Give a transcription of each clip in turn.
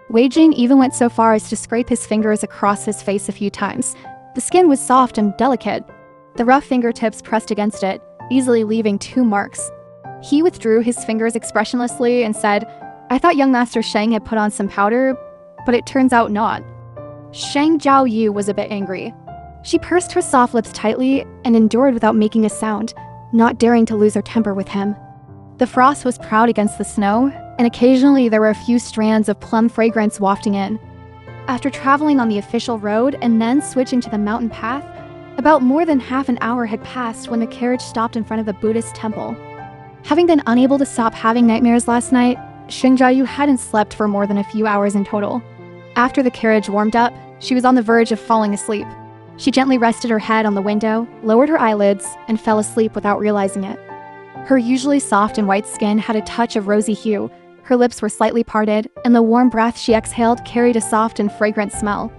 Wei Jing even went so far as to scrape his fingers across his face a few times. The skin was soft and delicate. The rough fingertips pressed against it, easily leaving 2 marks. He withdrew his fingers expressionlessly and said, "I thought young Master Sheng had put on some powder, but it turns out not." Sheng Jiaoyu was a bit angry. She pursed her soft lips tightly and endured without making a sound, not daring to lose her temper with him. The frost was proud against the snow, and occasionally there were a few strands of plum fragrance wafting in. After traveling on the official road and then switching to the mountain path, about more than half an hour had passed when the carriage stopped in front of the Buddhist temple. Having been unable to stop having nightmares last night, Sheng Jiaoyu hadn't slept for more than a few hours in total. After the carriage warmed up, she was on the verge of falling asleep. She gently rested her head on the window, lowered her eyelids, and fell asleep without realizing it. Her usually soft and white skin had a touch of rosy hue, her lips were slightly parted, and the warm breath she exhaled carried a soft and fragrant smell.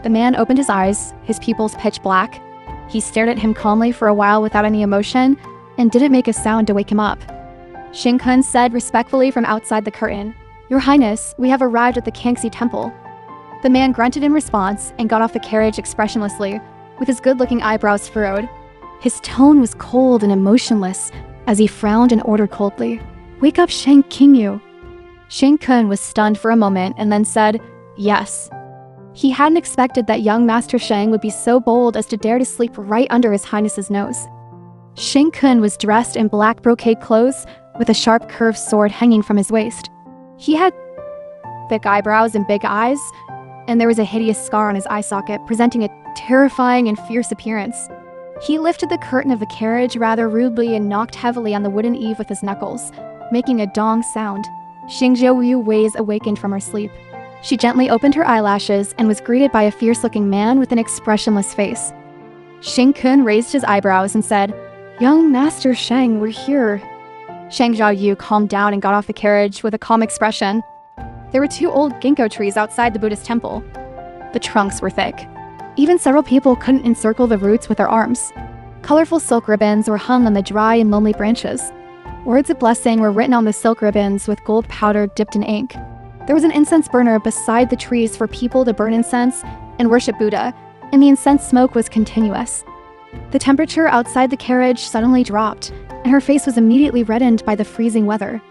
The man opened his eyes, his pupils pitch black. He stared at him calmly for a while without any emotion, and didn't make a sound to wake him up. Xing Kun said respectfully from outside the curtain, "Your Highness, we have arrived at the Kangxi Temple." The man grunted in response and got off the carriage expressionlessly, with his good-looking eyebrows furrowed. His tone was cold and emotionless, as he frowned and ordered coldly, "Wake up Sheng Qingyu." Xing Kun was stunned for a moment and then said, "Yes." He hadn't expected that young Master Sheng would be so bold as to dare to sleep right under His Highness's nose. Xing Kun was dressed in black brocade clothes with a sharp curved sword hanging from his waist. He had thick eyebrows and big eyes, and there was a hideous scar on his eye socket, presenting a terrifying and fierce appearance. He lifted the curtain of the carriage rather rudely and knocked heavily on the wooden eave with his knuckles, making a dong sound. Sheng Jiaoyu awakened from her sleep. She gently opened her eyelashes and was greeted by a fierce-looking man with an expressionless face. Xing Kun raised his eyebrows and said, "Young Master Sheng, we're here." Sheng Jiaoyu calmed down and got off the carriage with a calm expression. There were 2 old ginkgo trees outside the Buddhist temple. The trunks were thick. Even several people couldn't encircle the roots with their arms. Colorful silk ribbons were hung on the dry and lonely branches. Words of blessing were written on the silk ribbons with gold powder dipped in ink. There was an incense burner beside the trees for people to burn incense and worship Buddha, and the incense smoke was continuous. The temperature outside the carriage suddenly dropped, and her face was immediately reddened by the freezing weather.